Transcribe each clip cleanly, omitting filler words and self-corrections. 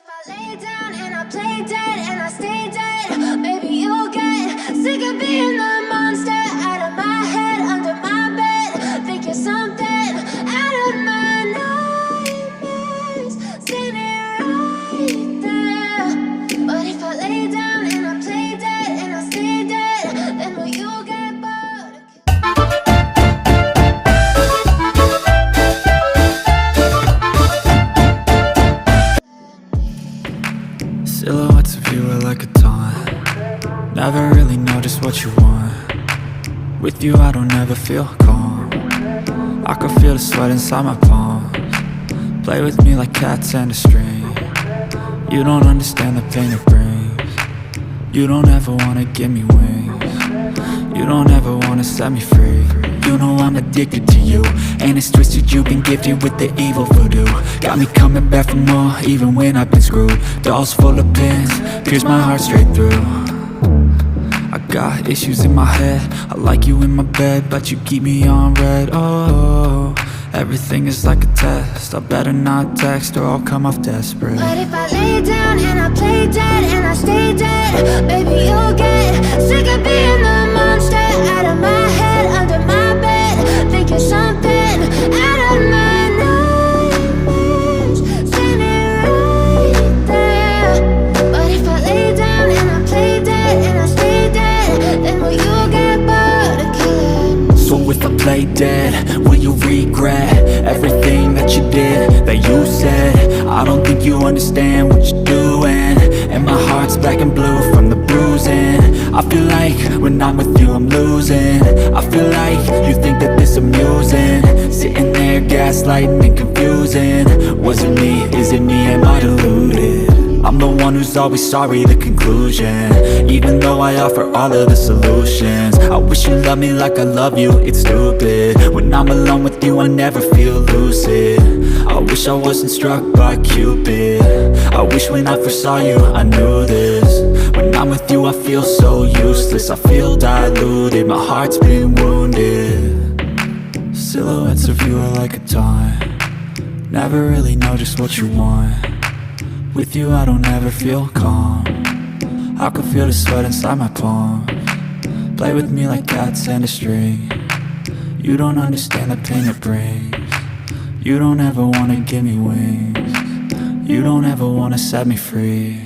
if I lay down and I play dead and I stay dead, maybe you'll get sick of being the monster out of my head, under my bed. Think you're something out of my nightmares, standing right there. But if I lay down and I play dead and I stay dead, then will you get bored? Silhouettes of you are like a taunt. Never really know just what you want. With you I don't ever feel calm. I can feel the sweat inside my palms. Play with me like cats and a string. You don't understand the pain it brings. You don't ever wanna give me wings. You don't ever wanna set me free. You know I'm addicted to you, and it's twisted, you've been gifted with the evil voodoo. Got me coming back for more, even when I've been screwed. Dolls full of pins, pierce my heart straight through. I got issues in my head, I like you in my bed, but you keep me on red. Oh, everything is like a test, I better not text or I'll come off desperate. But if I lay down and I play dead and I stay dead, maybe you'll get sick of being the monster out of my head, under my bed. Think you're something out of my nightmares, standing right there. But if I lay down and I play dead and I stay dead, then will you get bored of killing me? So if I play dead, will you regret everything that you did, that you said? I don't think you understand what you're doing, and my heart's black and blue from the bruising. I feel like when I'm with you I'm losing. I feel like you think that this amusing, sitting there gaslighting and confusing. Was it me? Is it me? Am I deluded? I'm the one who's always sorry, the conclusion, even though I offer all of the solutions. I wish you loved me like I love you, it's stupid. When I'm alone with you I never feel lucid. I wish I wasn't struck by Cupid. I wish when I first saw you I knew this. When I'm with you I feel so useless, I feel diluted, my heart's been wounded. Silhouettes of you are like a taunt. Never really know just what you want. With you I don't ever feel calm. I can feel the sweat inside my palms. Play with me like cats and a string. You don't understand the pain it brings. You don't ever wanna give me wings. You don't ever wanna set me free.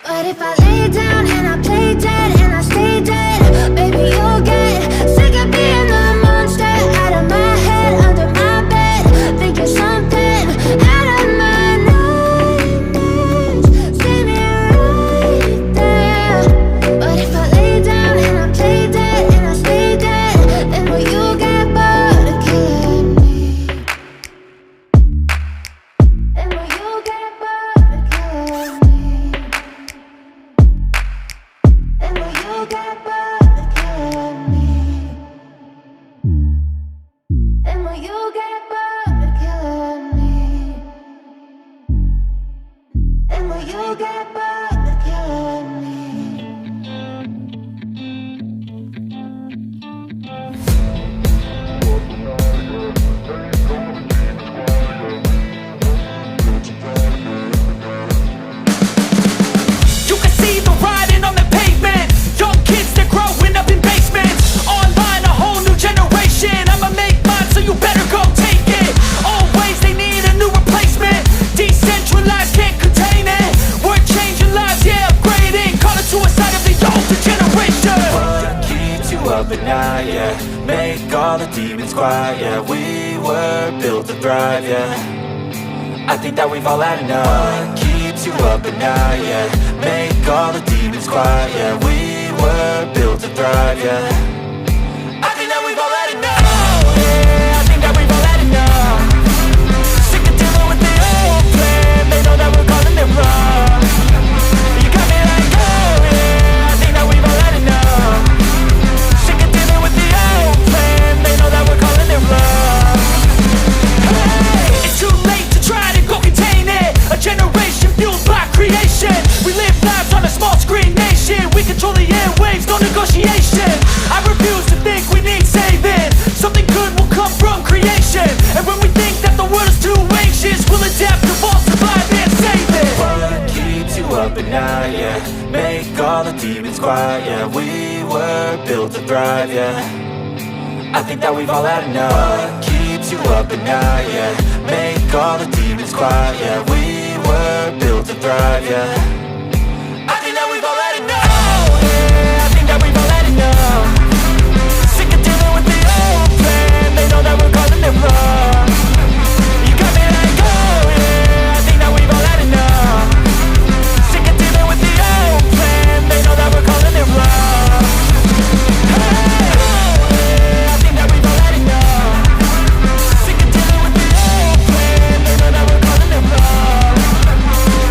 But if I lay down and I play dead and I stay dead, maybe you'll get sick of being the monster out of my head, under my bed. Think you're something out of my nightmares, standing right there. But if I lay down and I play dead and I stay dead, then will you get bored of killing me? Then will you get bored of killing me? And will you get bored of killing me? And will you get bored of killing me? And will you get bored of killing me? You can see the writing on the pavement. Young kids, they're growing up in basements. Online, a whole new generation. I'ma make mine, so you better go take it. Always, they need a new replacement. Decentralized, can't contain it. We're changing lives, yeah, upgrading. Call it suicide of the older generation. What keeps you up at night, yeah? Make all the demons quiet, yeah. We were built to thrive, yeah. I think that we've all had enough. What keeps you up at night, yeah? Make all the demons quiet, yeah. We were built to thrive, yeah. I think that we've all had enough. Yeah, I think that we've all had enough. Sick of dealing with the old plan. They know that we're calling it wrong. You got me like, oh yeah, I think that we've all had enough. Sick of dealing with the old plan. They know that we're calling it wrong. Hey, it's too late to try to go contain it. A generation fueled by creation. We live lives on a small screen nation. We control the airwaves, no negotiation. I Make all the demons quiet, yeah. We were built to thrive, yeah. I think that we've all had enough. What keeps you up at night, yeah. Make all the demons quiet, yeah. We were built to thrive, yeah. I think that we've all had enough. Yeah, I think that we've all had enough. Sick of dealing with the old plan. They know that we're calling it wrong. You got me like, oh yeah, I think that we've all had enough. Sick of dealing with the old plan. They know that we're calling it wrong. Hey, oh yeah, I think that we've all had enough. Sick of dealing with the old plan. They know that we're calling it wrong.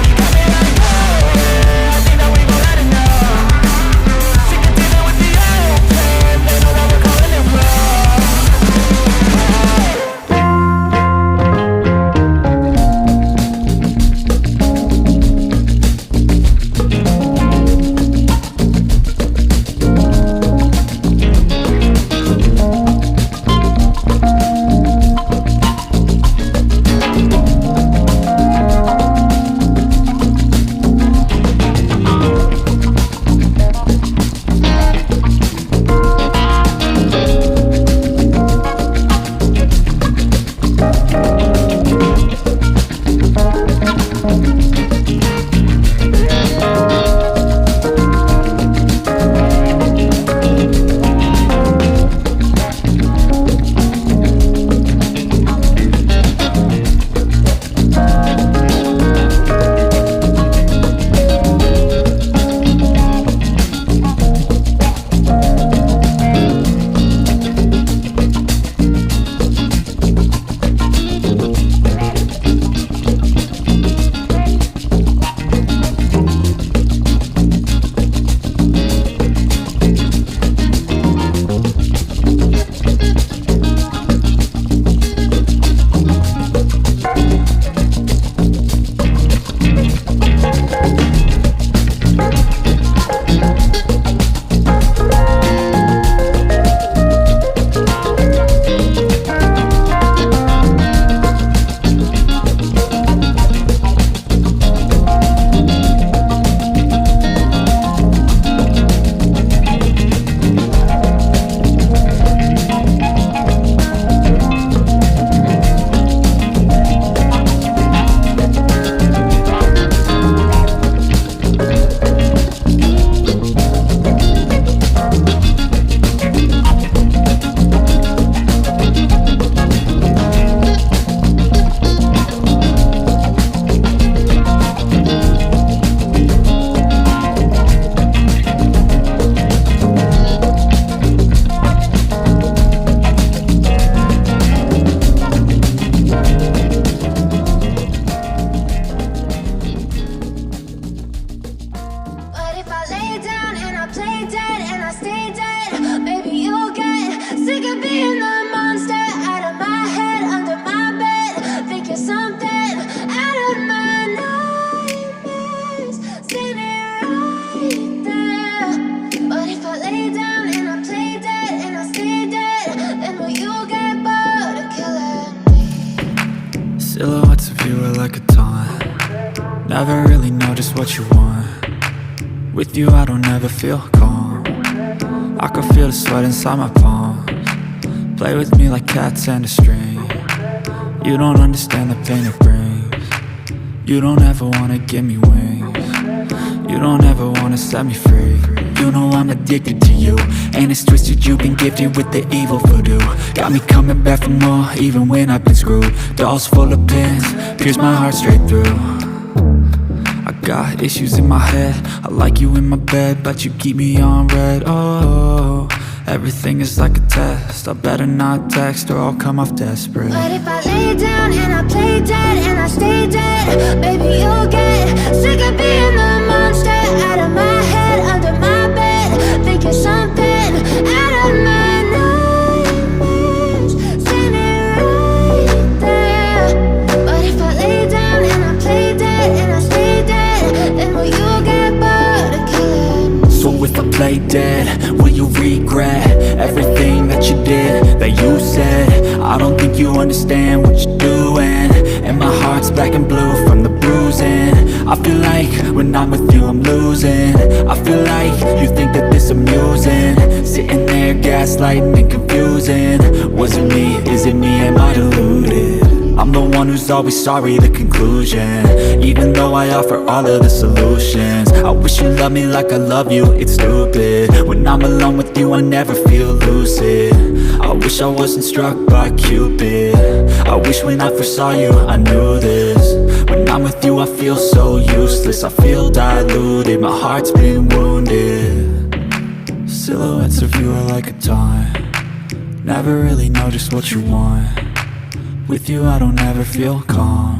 You got me like, oh yeah, I think that we've all had enough. Sick of dealing with the old plan. They know that we're calling it wrong. Silhouettes of you are like a taunt. Never really know just what you want. With you I don't ever feel calm. I can feel the sweat inside my palms. Play with me like cats and a string. You don't understand the pain it brings. You don't ever wanna give me wings. You don't ever wanna set me free. You know I'm addicted to you, and it's twisted, you've been gifted with the evil voodoo. Got me coming back for more, even when I've been screwed. Dolls full of pins, pierce my heart straight through. I got issues in my head, I like you in my bed, but you keep me on red. Oh, everything is like a test, I better not text or I'll come off desperate. But if I lay down and I play dead and I stay dead, baby you'll get sick of being the monster out of my head, under my bed, thinking something out of my nightmares, standing right there. But if I lay down and I play dead and I stay dead, then will you get bored of killing me? So if I play dead, will you regret everything that you did, that you said? I don't think you understand what you're doing, and my heart's black and blue from the bruising. I feel like when I'm with you I'm losing. I feel like you think that this amusing, sitting there gaslighting and confusing. Was it me? Is it me? Am I deluded? I'm the one who's always sorry, the conclusion. Even though I offer all of the solutions, I wish you loved me like I love you, it's stupid. When I'm alone with you I never feel lucid. I wish I wasn't struck by Cupid. I wish when I first saw you I knew this. When I'm with you I feel so useless, I feel diluted, my heart's been wounded. Silhouettes of you are like a taunt, never really know just what you want. With you I don't ever feel calm,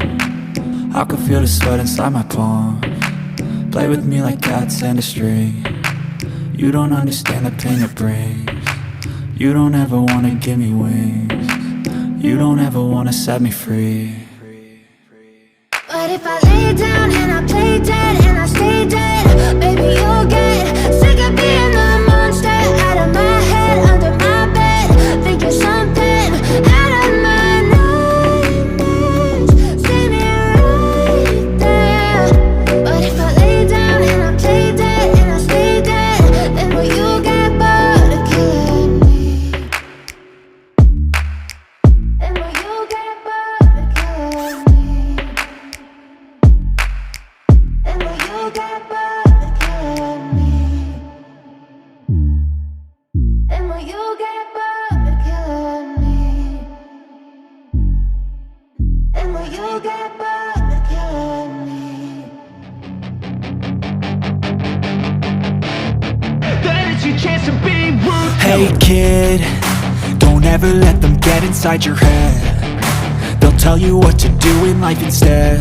I can feel the sweat inside my palm. Play with me like cats and a string. You don't understand the pain it brings. You don't ever wanna give me wings. You don't ever wanna set me free. But if I lay down and I play dead and I stay dead, baby you'll get sick of being the monster out of my head, under my bed, thinking something out of my nightmares. See me right there. But if I lay down and I play dead and I stay dead, then will you get bored of killing me? Then will you get bored of killing me? Then will you get bored of killing me? Then will you get bored of killing me? Then will you get bored of killing me? Then it's your chance to be rude. Hey kid, don't ever let them get inside your head. They'll tell you what to do in life instead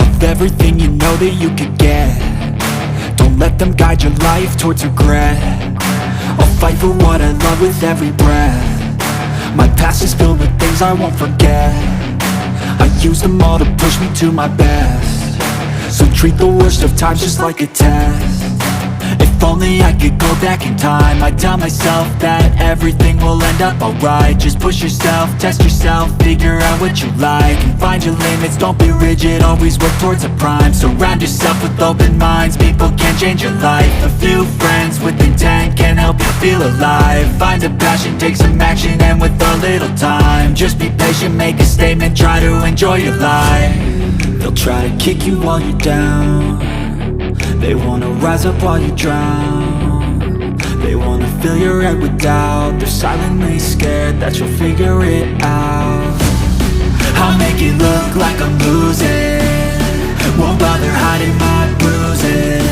of everything you know that you could get. Don't let them guide your life towards regret. I'll fight for what I love with every breath. My past is filled with things I won't forget. I use them all to push me to my best. So treat the worst of times just like a test. If only I could go back in time, I'd tell myself that everything will end up alright. Just push yourself, test yourself, figure out what you like, and find your limits, don't be rigid, always work towards a prime. Surround yourself with open minds, people can change your life. A few friends with intent can help you feel alive. Find a passion, take some action, and with a little time, just be patient, make a statement, try to enjoy your life. They'll try to kick you while you're down, they wanna rise up while you drown. They wanna fill your head with doubt. They're silently scared that you'll figure it out. I'll make it look like I'm losing, won't bother hiding my bruises.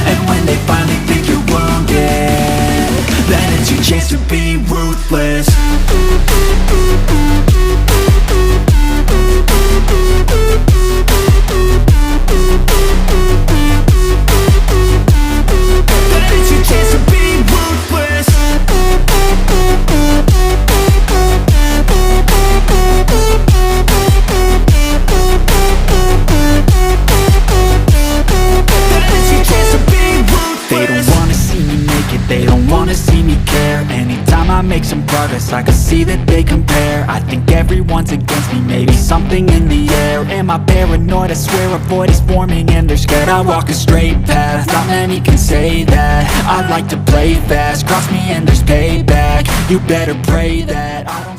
And when they finally think you're wounded, then it's your chance to be ruthless. Make some progress, I can see that they compare. I think everyone's against me, maybe something in the air. Am I paranoid? I swear a void is forming and they're scared. I walk a straight path, not many can say that. I like to play fast, cross me and there's payback. You better pray that I don't